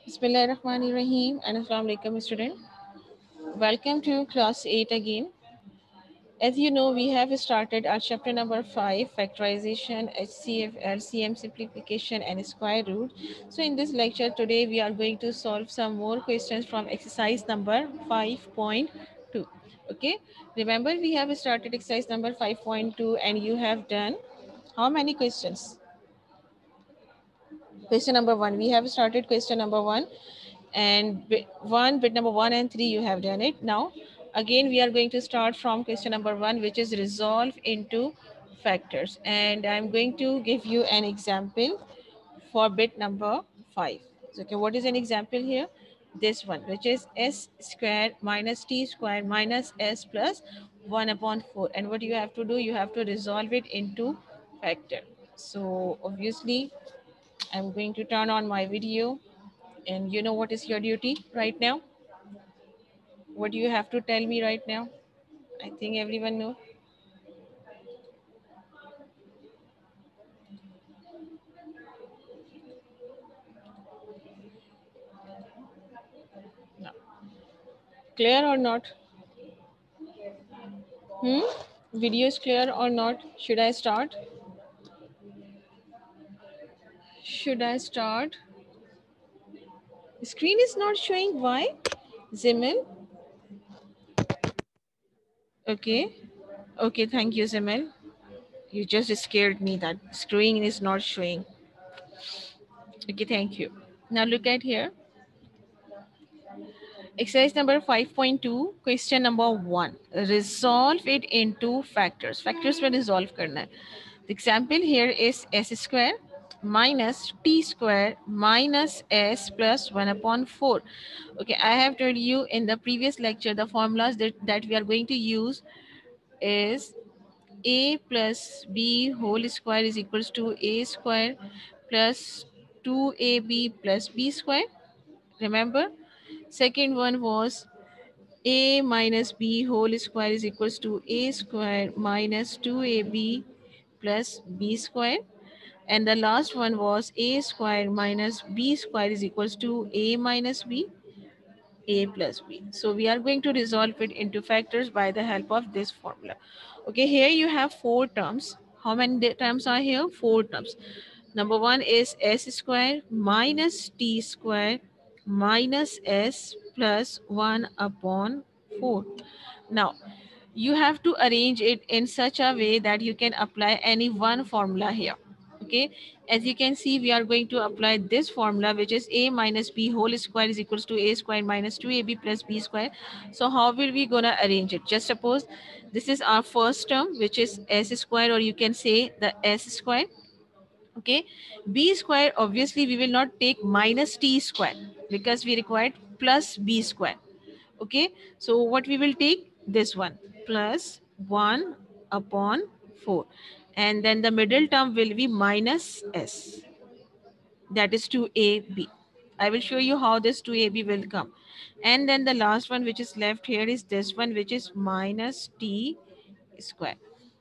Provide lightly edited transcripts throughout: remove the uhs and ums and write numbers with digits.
Bismillahirrahmanirrahim and Assalamu alaikum student. Welcome to class 8 again. As you know, we have started our chapter number 5, factorization, HCF, LCM simplification and square root. So in this lecture today, we are going to solve some more questions from exercise number 5.2. Okay, remember we have started exercise number 5.2 and you have done how many questions? Question number 1. We have started question number 1 and bit number 1 and 3 you have done it. Now again we are going to start from question number 1, which is resolve into factors, and I'm going to give you an example for bit number 5. So, okay, what is an example here? This one, which is s square minus t square minus s plus 1 upon 4, and what you have to do, you have to resolve it into factor. So obviously I'm going to turn on my video, and you know what is your duty right now? What do you have to tell me right now? I think everyone knows. No. Clear or not? Hmm? Video is clear or not? Should I start? Should I start? Screen is not showing. Why? Zimel? Okay. Okay, thank you, Zimel. You just scared me that screen is not showing. Okay, thank you. Now look at here. Exercise number 5.2, question number 1. Resolve it into factors. Factors में resolve करना है. The example here is s square minus t square minus s plus 1 upon 4. Okay, I have told you in the previous lecture the formulas that we are going to use is a plus b whole square is equals to a square plus 2ab plus b square. Remember? Second one was a minus b whole square is equals to a square minus 2ab plus b square. And the last one was a square minus b square is equals to a minus b, a plus b. So we are going to resolve it into factors by the help of this formula. Okay, here you have four terms. How many terms are here? Four terms. Number one is s square minus t square minus s plus 1 upon 4. Now, you have to arrange it in such a way that you can apply any one formula here. Okay, as you can see, we are going to apply this formula, which is a minus b whole square is equals to a square minus 2ab plus b square. So how will we gonna arrange it? Just suppose this is our first term, which is s square, or you can say the s square. Okay, b square, obviously we will not take minus t square because we required plus b square. Okay, so what we will take? This one, plus 1 upon 4, and then the middle term will be minus s, that is 2ab. I will show you how this 2ab will come. And then the last one which is left here is this one, which is minus t square.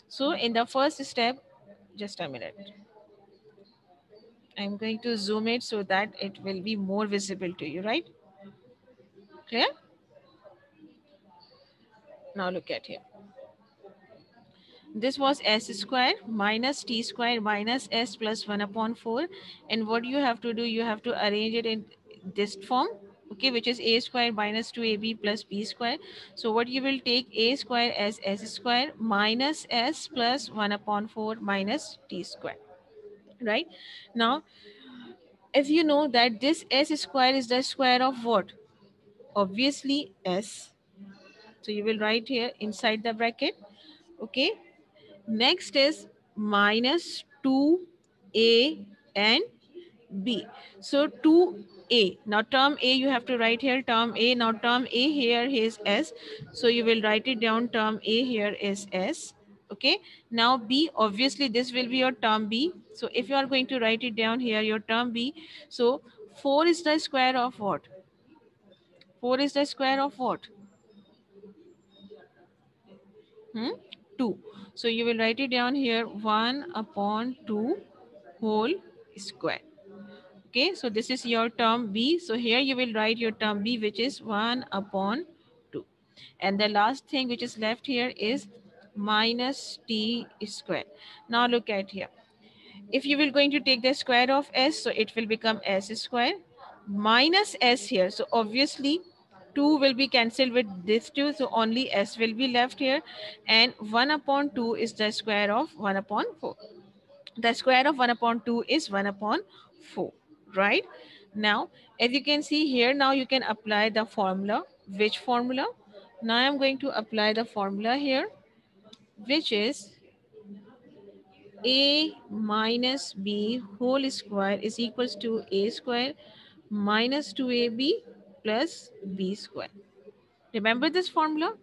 So in the first step, just a minute, I'm going to zoom it so that it will be more visible to you, right? Clear? Now look at here. This was s square minus t square minus s plus 1 upon 4. And what you have to do, you have to arrange it in this form, okay, which is a square minus 2ab plus b square. So what you will take a square as s square minus s plus 1 upon 4 minus t square, right? Now, if you know that this s square is the square of what? Obviously s. So you will write here inside the bracket, okay? Next is minus 2a and b. So 2a. Now term a you have to write here, term a. Now term a here is s. So you will write it down, term a here is s. Okay. Now b, obviously this will be your term b. So if you are going to write it down here, your term b. So 4 is the square of what? 4 is the square of what? 2. So you will write it down here, 1 upon 2 whole square. Okay, so this is your term B. So here you will write your term B, which is 1 upon 2. And the last thing which is left here is minus t square. Now look at here. If you will going to take the square of s, so it will become s square minus s here. So obviously 2 will be cancelled with this 2. So only s will be left here. And 1 upon 2 is the square of 1 upon 4. The square of 1 upon 2 is 1 upon 4, right? Now, as you can see here, now you can apply the formula. Which formula? Now I'm going to apply the formula here, which is a minus b whole square is equals to a square minus 2ab plus b square. Remember this formula?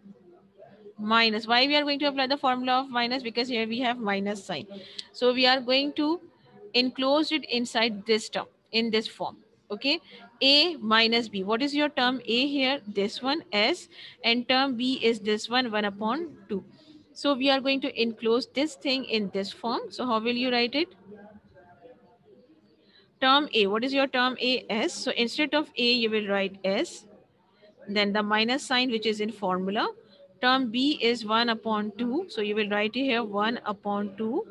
Minus. Why we are going to apply the formula of minus? Because here we have minus sign. So we are going to enclose it inside this term in this form. Okay, a minus b. What is your term a here? This one s, and term b is this one 1 upon 2. So we are going to enclose this thing in this form. So how will you write it? Term a. What is your term a? S. So instead of a you will write s, then the minus sign which is in formula. Term b is 1 upon 2. So you will write it here 1 upon 2,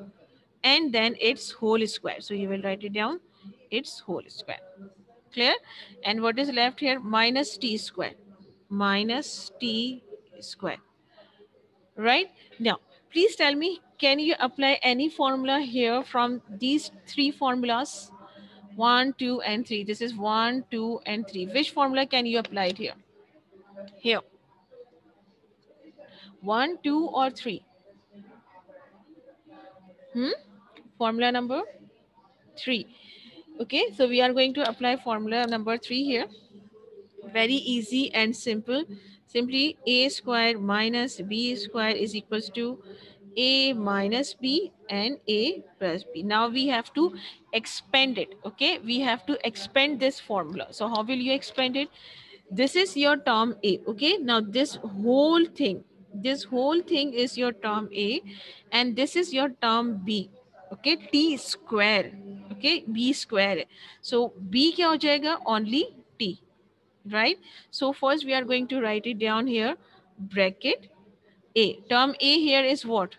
and then its whole square. So you will write it down its whole square. Clear? And what is left here? Minus t square. Minus t square. Right? Now, please tell me, can you apply any formula here from these three formulas? 1, 2, and 3. This is 1, 2, and 3. Which formula can you apply it here? Here. 1, 2, or 3? Formula number 3. Okay, so we are going to apply formula number 3 here. Very easy and simple. Simply a square minus b square is equals to a minus b and a plus b. Now we have to expand it. Okay, we have to expand this formula. So how will you expand it? This is your term a. Okay, now this whole thing is your term a, and this is your term b. Okay, t square. Okay, b square. So b क्या हो जाएगा? Only t, right? So first we are going to write it down here, bracket a. Term a here is what?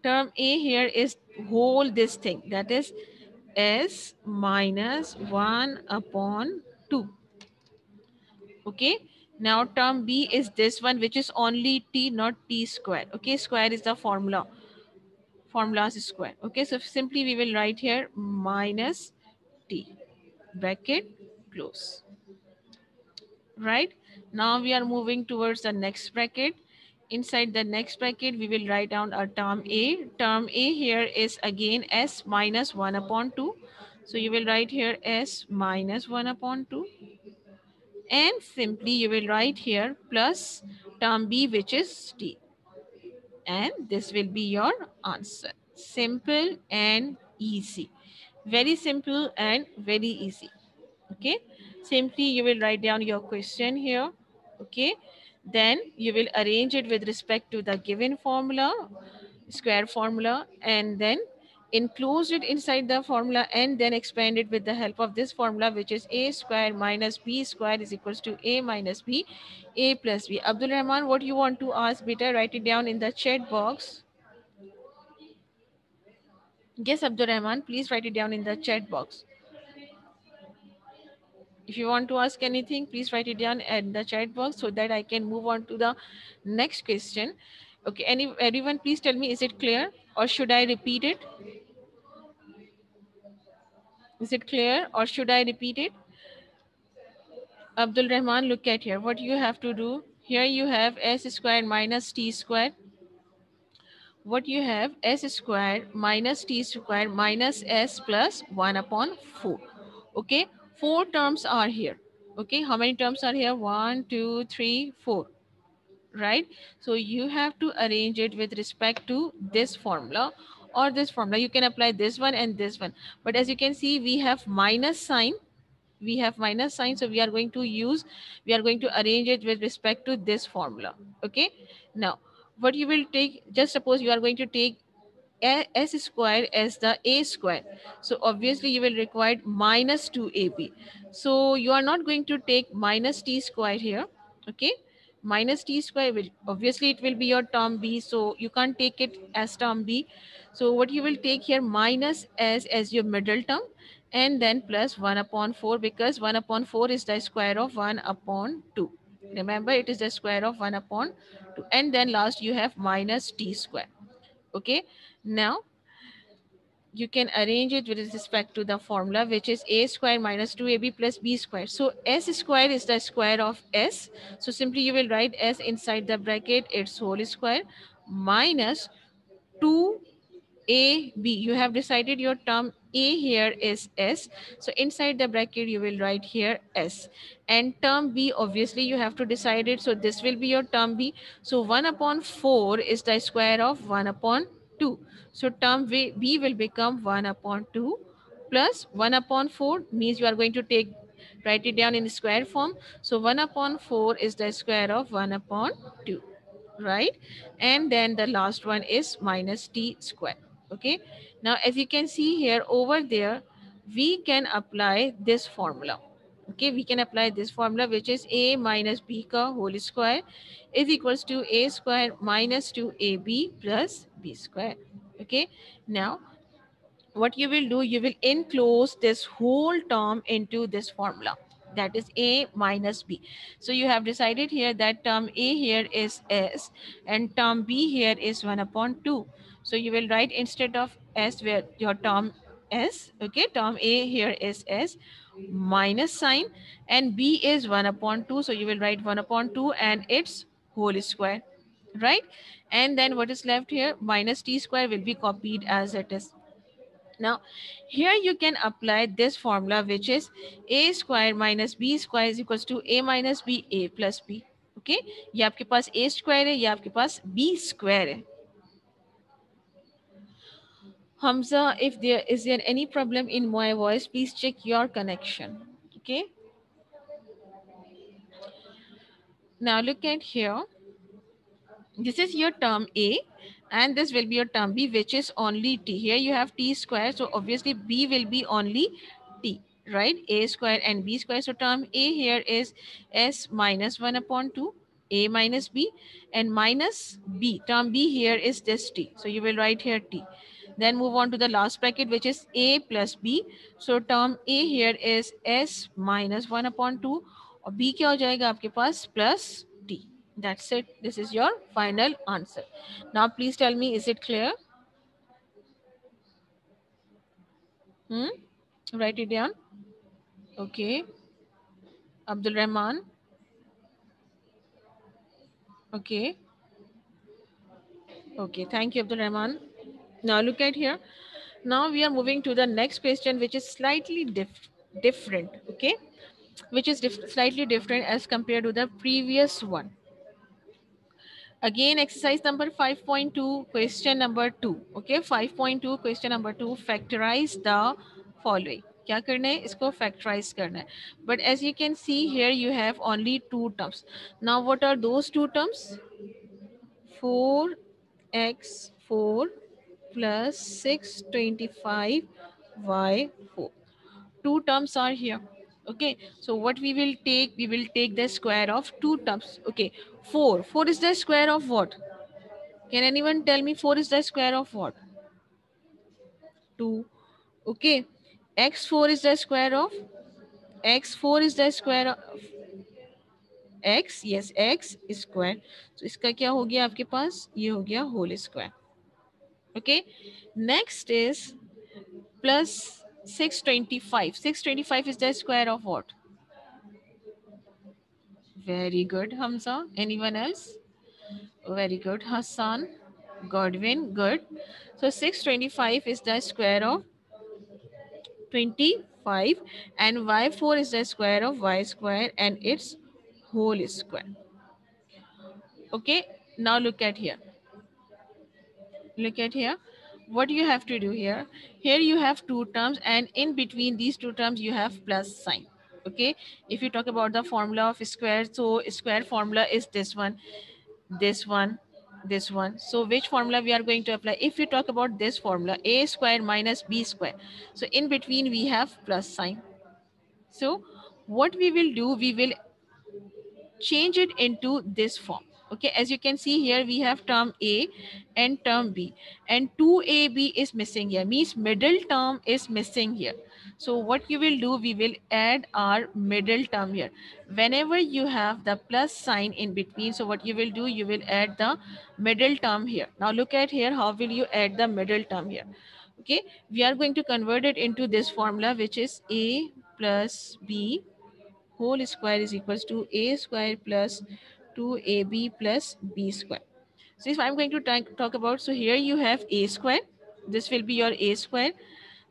Term a here is whole this thing, that is s minus 1 upon 2. Okay, now term b is this one, which is only t, not t square. Okay, square is the formula's square. Okay, so simply we will write here minus t, bracket close. Right, now we are moving towards the next bracket. Inside the next bracket we will write down our term a. Term a here is again s minus 1 upon 2. So you will write here s minus 1 upon 2, and simply you will write here plus term b, which is t, and this will be your answer. Simple and easy. Very simple and very easy. Okay, simply you will write down your question here. Okay, then you will arrange it with respect to the given formula, square formula, and then enclose it inside the formula, and then expand it with the help of this formula, which is a square minus b square is equals to a minus b, a plus b. Abdul Rahman, what you want to ask? Beta, write it down in the chat box. Yes, Abdul Rahman, please write it down in the chat box. If you want to ask anything, please write it down at the chat box so that I can move on to the next question. Okay, everyone, please tell me, is it clear or should I repeat it? Is it clear or should I repeat it? Abdul Rahman, look at here. What you have to do here, you have s squared minus t squared. What you have s squared minus t squared minus s plus 1 upon 4. Okay, 4 terms are here. Okay, how many terms are here? 1, 2, 3, 4. Right, so you have to arrange it with respect to this formula or this formula. You can apply this one and this one, but as you can see we have minus sign, so we are going to arrange it with respect to this formula. Okay, now what you will take, just suppose you are going to take s square as the a square. So obviously you will require minus 2ab. So you are not going to take minus t square here. Okay, minus t square will obviously it will be your term b, so you can't take it as term b. So what you will take here, minus s as your middle term, and then plus 1 upon 4, because 1 upon 4 is the square of 1 upon 2. Remember, it is the square of 1 upon 2. And then last you have minus t square. Okay, now you can arrange it with respect to the formula, which is a square minus 2ab plus b square. So s square is the square of s. So simply you will write s inside the bracket, its whole square, minus 2 a b. You have decided your term a here is s, so inside the bracket you will write here s, and term b obviously you have to decide it, so this will be your term b. So 1 upon 4 is the square of 1 upon 2, so term b will become 1 upon 2 plus 1 upon 4, means you are going to take, write it down in square form. So 1 upon 4 is the square of 1 upon 2, right? And then the last one is minus t square. Okay, now as you can see here, over there we can apply this formula. Okay, we can apply this formula, which is a minus b ka whole square is equals to a square minus 2ab plus b square. Okay, now what you will do, you will enclose this whole term into this formula, that is a minus b. So you have decided here that term a here is s and term b here is 1 upon 2. So you will write instead of s where your term s, okay, term a here is s minus sign, and b is 1 upon 2, so you will write 1 upon 2 and its whole square, right? And then what is left here, minus t square will be copied as it is. Now, here you can apply this formula, which is a square minus b square is equals to a minus b, a plus b. Okay, ये आपके पास a square है, ये आपके पास b square है. Hamza, if there any problem in my voice, please check your connection. Okay. Now look at here. This is your term A, and this will be your term B, which is only t. Here you have t square, so obviously B will be only t, right? A square and B square. So term A here is S minus 1 upon 2, A minus B, and minus B. Term B here is this t. So you will write here t. Then move on to the last bracket, which is A plus B. So term A here is S minus 1 upon 2, और B क्या हो जाएगा आपके पास, plus t. That's it. This is your final answer. Now, please tell me, is it clear? Write it down. Okay. Abdul Rahman. Okay. Okay. Thank you, Abdul Rahman. Now, look at here. Now, we are moving to the next question, which is slightly different. Okay. Which is slightly different as compared to the previous one. Again, exercise number 5.2, question number 2. Okay, 5.2, question number 2, factorize the following. क्या करना है, इसको factorize करना है. But as you can see here, you have only two terms. Now, what are those two terms? 4x4 plus 625y4. Two terms are here. Okay, so what we will take, we will take the square of two terms. Okay, 4 is the square of what? Can anyone tell me 4 is the square of what? 2. Okay, x4 is the square of, x4 is the square of x, yes, x square. So इसका क्या हो गया आपके पास, ये हो गया whole square. Okay, next is plus 625. 625 is the square of what? Very good, Hamza. Anyone else? Very good, Hassan. Godwin, good. So 625 is the square of 25, and y4 is the square of y square and its whole square. Okay, now look at here. Look at here. What you have to do here? Here you have two terms, and in between these two terms you have plus sign. Okay, if you talk about the formula of square, so square formula is this one, this one. So which formula we are going to apply? If we talk about this formula, a square minus b square, so in between we have plus sign. So what we will do, we will change it into this form. Okay, as you can see here, we have term a and term b, and 2ab is missing here, means middle term is missing here. So what you will do, we will add our middle term here. Whenever you have the plus sign in between, so what you will do, you will add the middle term here. Now look at here, how will you add the middle term here? Okay, we are going to convert it into this formula, which is a plus b whole square is equals to a square plus 2ab plus b square. So if I'm going to talk about, so here you have a square, this will be your a square,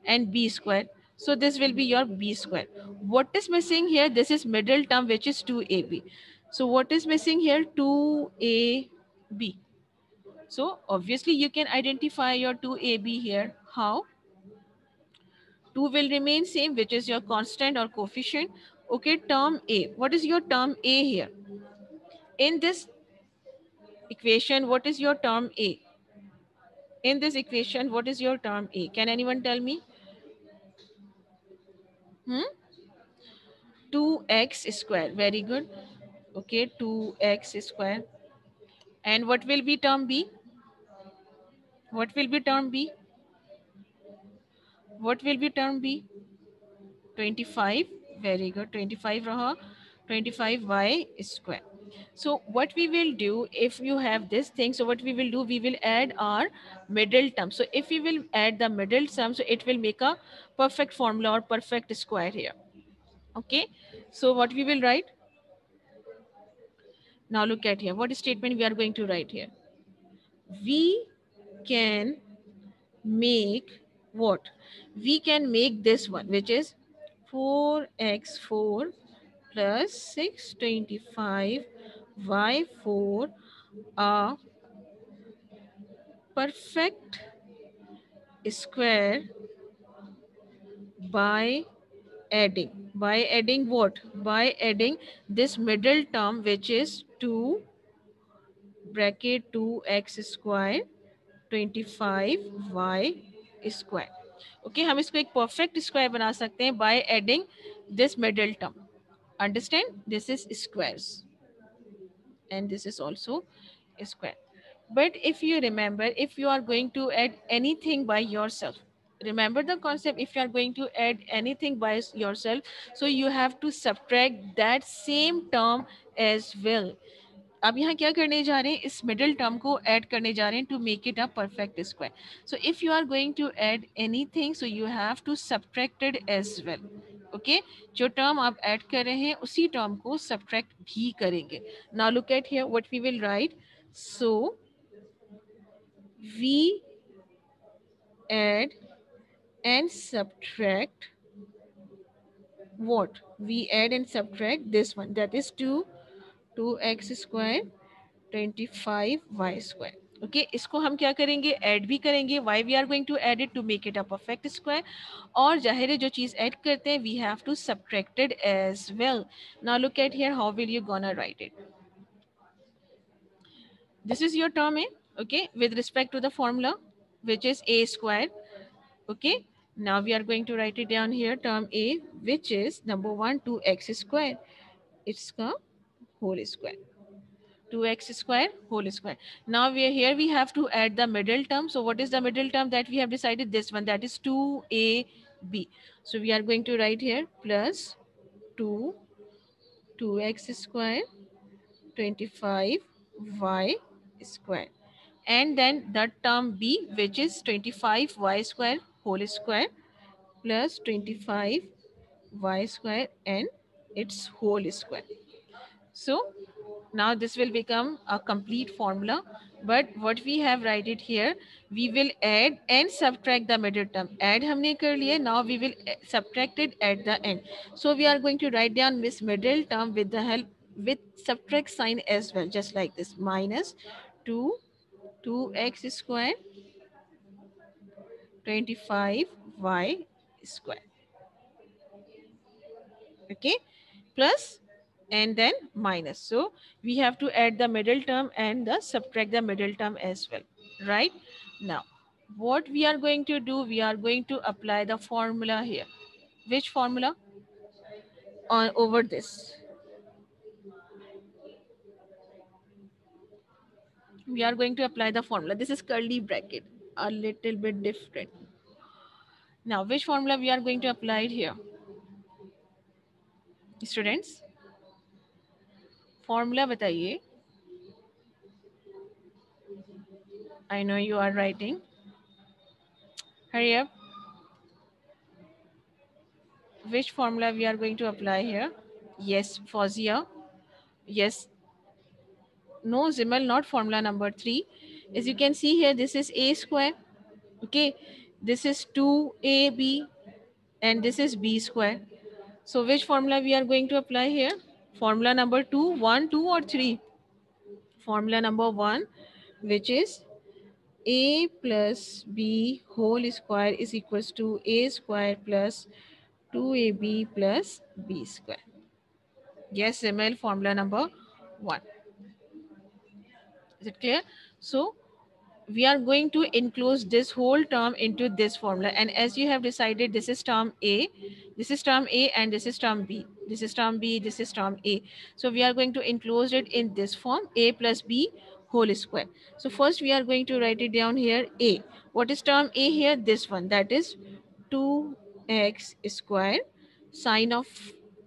and b square. So this will be your b square. What is missing here? This is middle term, which is 2ab. So what is missing here? 2ab. So obviously you can identify your 2ab here. How? 2 will remain same, which is your constant or coefficient. Okay, term A. What is your term A here? In this equation, what is your term A? In this equation, what is your term A? Can anyone tell me? Hmm? 2x square. Very good. Okay, 2x square. And what will be term B? What will be term B? What will be term B? 25. Very good. 25 raha. 25y square. So what we will do, if you have this thing, so what we will do, we will add our middle term. So if we will add the middle term, so it will make a perfect formula or perfect square here. Okay, so what we will write now, look at here, what statement we are going to write here. We can make what? We can make this one, which is 4x4 plus 625 y4 a perfect square by adding what? By adding this middle term, which is 2 bracket 2x square 25y square. Okay, हम इसको एक perfect square बना सकते हैं by adding this middle term. Understand? This is squares and this is also a square. But if you remember, if you are going to add anything by yourself, remember the concept, if you are going to add anything by yourself, so you have to subtract that same term as well. अब यहाँ क्या करने जा रहे हैं, इस middle term को add करने जा रहे हैं to make it a perfect square. So if you are going to add anything, so you have to subtracted as well. Okay, जो टर्म आप ऐड कर रहे हैं उसी टर्म को सब्ट्रैक्ट भी करेंगे. Now look at here what we will write. So we add and subtract what? We add and subtract this one, that is 2x square 25y square. Okay, इसको हम क्या करेंगे, ऐड भी करेंगे. Why we are going to add it to make it a perfect square. और जाहिर है जो चीज़ ऐड करते हैं we have to subtracted as well. Now look at here how will you gonna write it. This is your term A, okay, with respect to the formula, which is a square. Okay, now we are going to write it down here, term A, which is number 1 2x square. It's the whole square. 2x square whole square. Now we are here, we have to add the middle term. So what is the middle term that we have decided? This one, that is 2ab. So we are going to write here plus 2 2x square 25y square, and then the term b, which is 25y square whole square plus 25y square and its whole square. So now this will become a complete formula. But what we have write it here, we will add and subtract the middle term. Add हमने कर लिया, now we will subtract it at the end. So we are going to write down this middle term with the help with subtract sign as well, just like this, minus 2 2x square 25y square. Okay, plus and then minus. So we have to add the middle term and the subtract the middle term as well, right? Now, what we are going to do, we are going to apply the formula here. Which formula? On over this. We are going to apply the formula. This is curly bracket, a little bit different. Now, which formula we are going to apply it here? Students, formula बताइए. I know you are writing. Hurry up. Which formula we are going to apply here? Yes, Fauziya. Yes. No, Zimal, not formula number 3. As you can see here, this is a square. Okay. This is 2ab and this is b square. So which formula we are going to apply here? Formula number 2, 1, 2 or 3? Formula number 1, which is a plus b whole square is equals to a square plus 2ab plus b square. Yes, Emil, formula number 1. Is it clear? So we are going to enclose this whole term into this formula, and as you have decided, this is term a, this is term a, and this is term b, this is term b, this is term a. So we are going to enclose it in this form, a plus b whole square. So first we are going to write it down here. A, what is term a here? This one, that is 2x square, sign of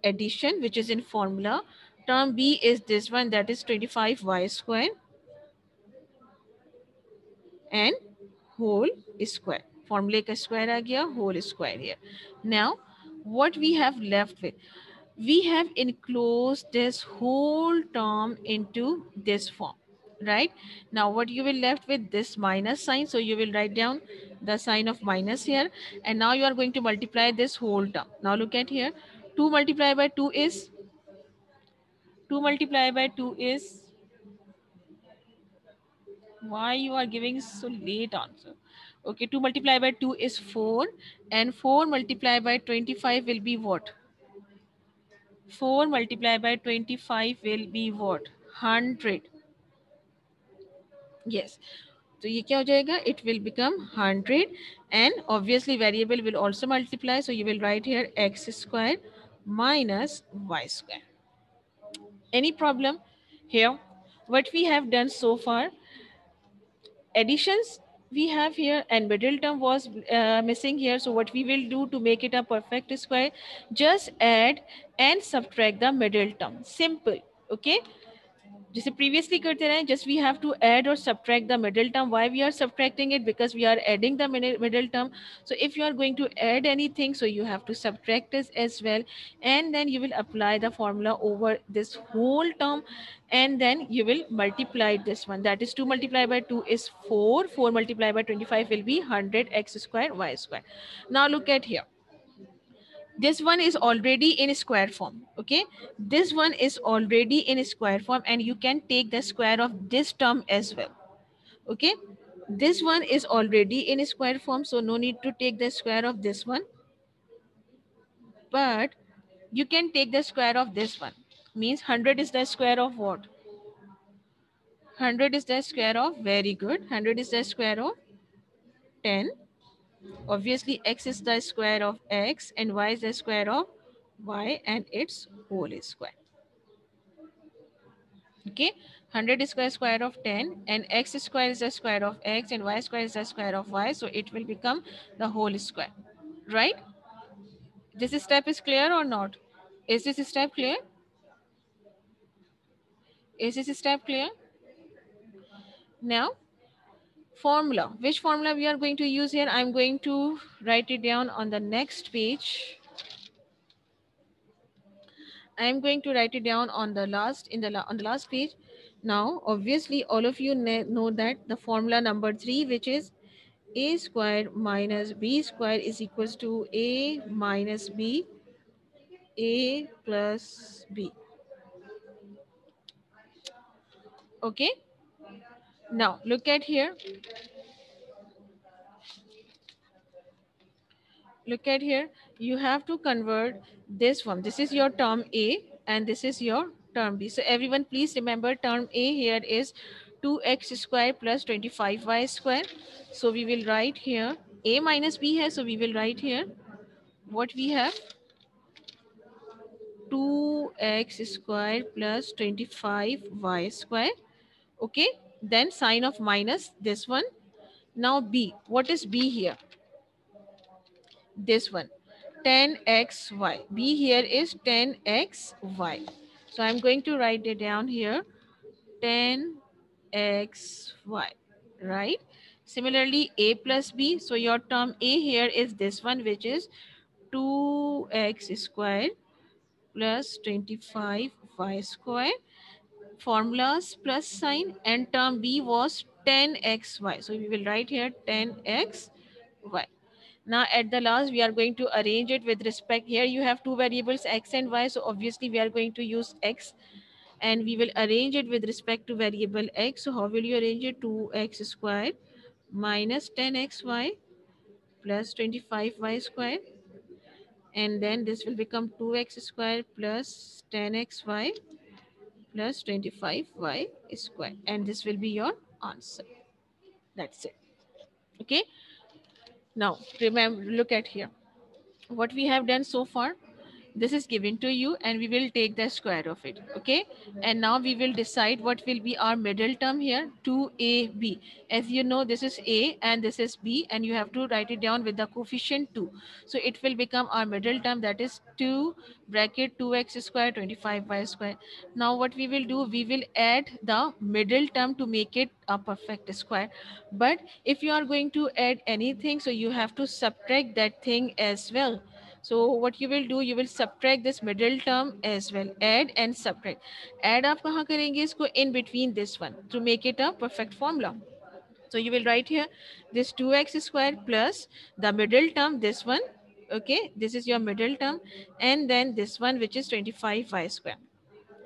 addition which is in formula. Term b is this one, that is 25y square and whole square. Formula का square आ गया, whole square here. Now, what we have left with? We have enclosed this whole term into this form, right? Now, what you will left with? This minus sign. So you will write down the sign of minus here. And now you are going to multiply this whole term. Now look at here. 2 multiplied by 2 is 2 multiplied by 2 is, why you are giving so late answer? Okay, 2 multiplied by 2 is 4, and 4 multiplied by 25 will be what? 4 multiplied by 25 will be what? 100. Yes. So ये क्या हो जाएगा? It will become 100, and obviously variable will also multiply. So you will write here x square minus y square. Any problem here? What we have done so far, additions we have here, and middle term was missing here. So what we will do to make it a perfect square, just add and subtract the middle term. Simple. Okay, जैसे previously करते रहे, just we have to add or subtract the middle term. Why we are subtracting it? Because we are adding the middle term. So if you are going to add anything, so you have to subtract this as well, and then you will apply the formula over this whole term, and then you will multiply this one. That is 2 multiplied by 2 is 4. 4 multiplied by 25 will be 100 x square y square. Now look at here, this one is already in square form. Okay, this one is already in square form, and you can take the square of this term as well. Okay, this one is already in square form, so no need to take the square of this one, but you can take the square of this one. Means 100 is the square of what? 100 is the square of, very good, 100 is the square of 10. Obviously x is the square of x, and y is the square of y, and its whole square. Okay, 100 square square of 10, and x square is the square of x, and y square is the square of y, so it will become the whole square, right? This step is clear or not? Is this step clear? Is this step clear? Now, formula. Which formula we are going to use here? I'm going to write it down on the next page. I am going to write it down on the last on the last page. Now, obviously, all of you know that the formula number 3, which is a square minus b square is equals to a minus b, a plus b. Okay. Now, look at here. Look at here. You have to convert this one. This is your term a. and this is your term B. So everyone please remember term A here is 2x square plus 25y square. So we will write here A minus B hai, so we will write here what we have, 2x square plus 25y square. Okay, then sign of minus this one. Now B, what is B here? This one, 10xy. B here is 10xy. So I'm going to write it down here, 10xy, right? Similarly, A plus B. So your term A here is this one, which is 2x squared plus 25y square. Formulas plus sign, and term B was 10xy. So we will write here 10xy. Now at the last, we are going to arrange it with respect. Here you have two variables x and y. So obviously we are going to use x, and we will arrange it with respect to variable x. So how will you arrange it? 2x squared minus 10xy plus 25y squared. And then this will become 2x squared plus 10xy plus 25y squared. And this will be your answer. That's it. Okay. Now remember, look at here. What we have done so far, this is given to you and we will take the square of it. Okay, and now we will decide what will be our middle term here, 2ab. As you know, this is a and this is b, and you have to write it down with the coefficient 2. So it will become our middle term, that is 2 bracket 2x square 25y square. Now what we will do, we will add the middle term to make it a perfect square. But if you are going to add anything, so you have to subtract that thing as well. So what you will do, you will subtract this middle term as well. Add and subtract. Add आप कहाँ करेंगे इसको? In between this one to make it a perfect formula. So you will write here this 2x square plus the middle term, this one. Okay, this is your middle term, and then this one, which is 25y square.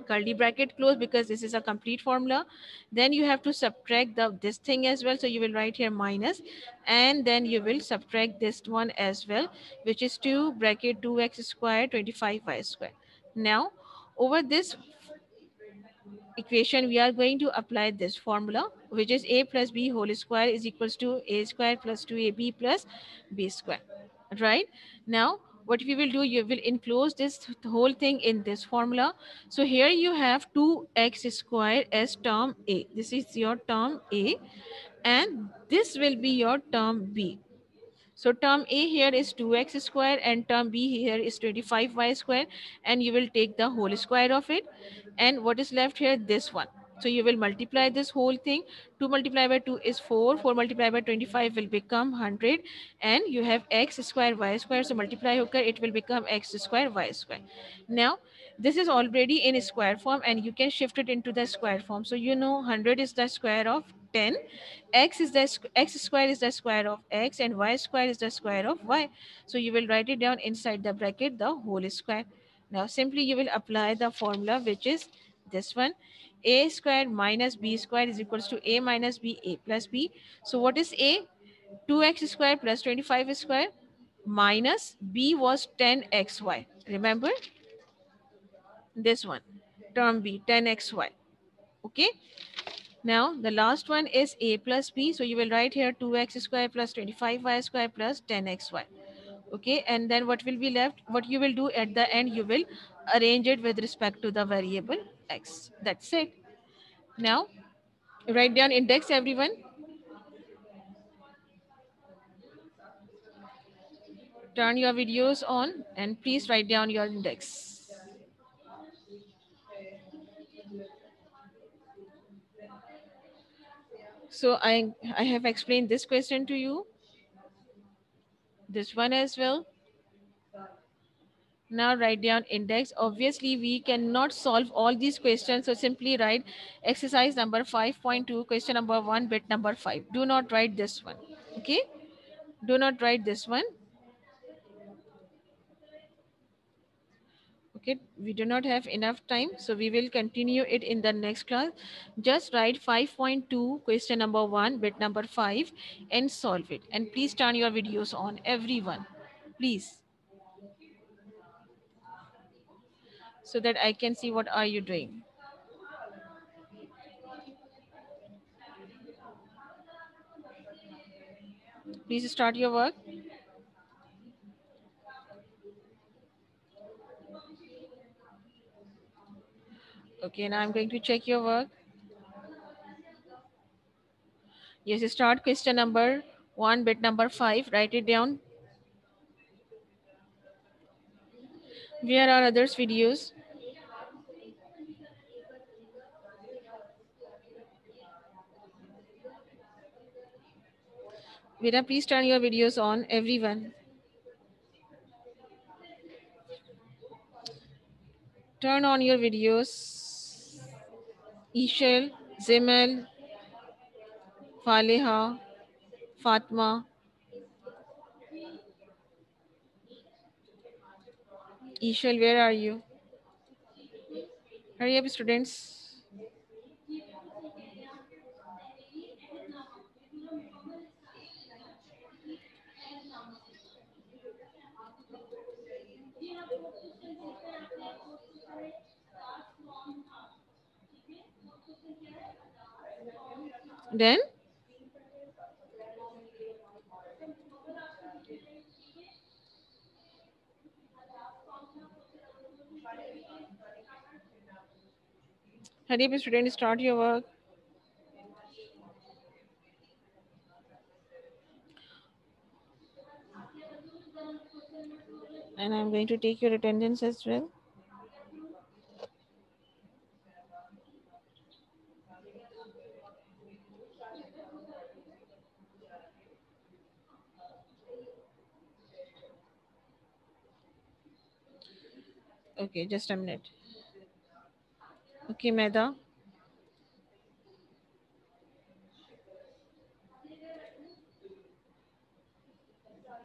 Curly bracket close because this is a complete formula. Then you have to subtract this thing as well. So you will write here minus, and then you will subtract this one as well, which is 2 bracket 2x square 25y square. Now over this equation, we are going to apply this formula, which is a plus b whole square is equals to a square plus 2ab plus b square. Right? Now what we will do, you will enclose this whole thing in this formula. So here you have 2x square as term a. This is your term a, and this will be your term b. So term A here is 2x square and term B here is 25y square, and you will take the whole square of it. And what is left here? This one. So you will multiply this whole thing. 2 multiplied by 2 is 4. 4 multiplied by 25 will become 100. And you have x square y square. So multiply hokar it will become x square y square. Now this is already in square form and you can shift it into the square form. So you know 100 is the square of 10. X is the x square is the square of x, and y square is the square of y. So you will write it down inside the bracket, the whole square. Now simply you will apply the formula, which is this one. A squared minus b squared is equals to a minus b, a plus b. So what is a? 2x squared plus 25 square minus b was 10xy. Remember this one, term b, 10xy. Okay. Now the last one is a plus b. So you will write here 2x square plus 25y square plus 10xy. Okay, and then what will be left? What you will do at the end, you will arrange it with respect to the variable x. That's it. Now write down index, everyone. Turn your videos on and please write down your index. So I have explained this question to you, this one as well. Now write down index. Obviously, we cannot solve all these questions. So simply write exercise number 5.2, question number 1, bit number 5. Do not write this one. Okay. Do not write this one. Okay. We do not have enough time. So we will continue it in the next class. Just write 5.2, question number 1, bit number 5 and solve it. And please turn your videos on, everyone. Please. so that I can see what are you doing. Please start your work. Okay, now I'm going to check your work. Yes, start question number 1, bit number 5. Write it down. Where are others' videos? Vera, please turn your videos on, everyone. Turn on your videos. Ishal, Zimel, Faleha, Fatma. Ishal, where are you? Hurry up, students. Then, hurry up, students, start your work. And I'm going to take your attendance as well. Okay, just a minute. Okay, Meda.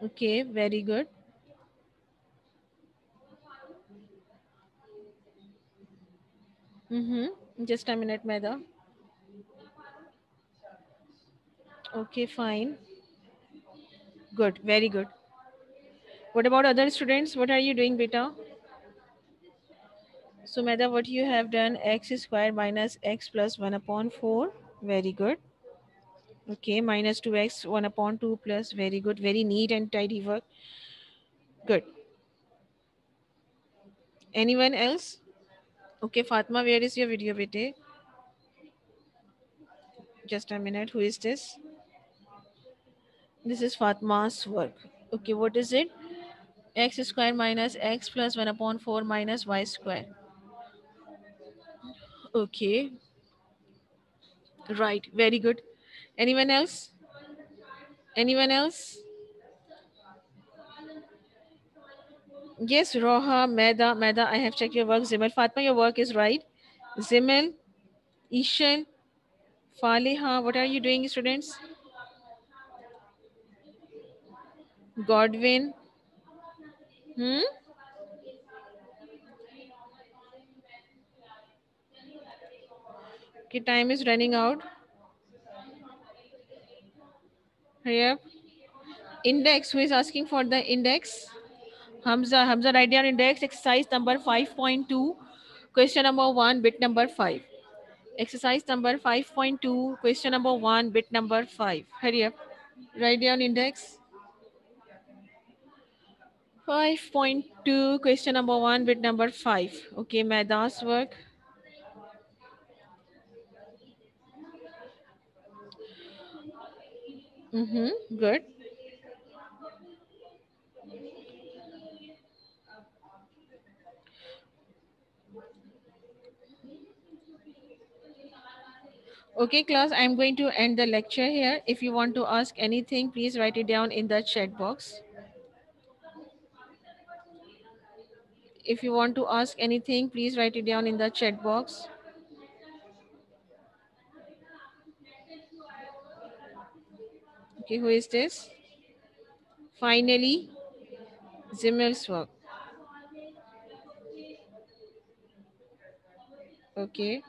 Okay, very good. Just a minute, Meda. Okay, fine. Good, very good. What about other students? What are you doing, beta? So, Meda, what you have done, x square minus x plus 1 upon 4. Very good. Okay, minus 2x 1 upon 2 plus. Very good. Very neat and tidy work. Good. Anyone else? Okay, Fatma, where is your video, bete? Just a minute. Who is this? This is Fatma's work. Okay, what is it? X square minus x plus 1 upon 4 minus y square. Okay, right. Very good. Anyone else? Anyone else? Yes, Roha, Meda, I have checked your work. Zimel, Fatma, your work is right. Zimel, Ishal, Faleha, what are you doing, students? Godwin, hmm? Okay, time is running out. Hurry up. Index, who is asking for the index? Hamza, write down index, exercise number 5.2, question number 1, bit number 5. Exercise number 5.2, question number 1, bit number 5. Hurry up. Write down index. 5.2, question number 1, bit number 5. Okay, Meda's work. Good. Okay, class, I'm going to end the lecture here. If you want to ask anything, please write it down in the chat box. If you want to ask anything, please write it down in the chat box. Okay, who is this? Finally, Zimmer's work. Okay.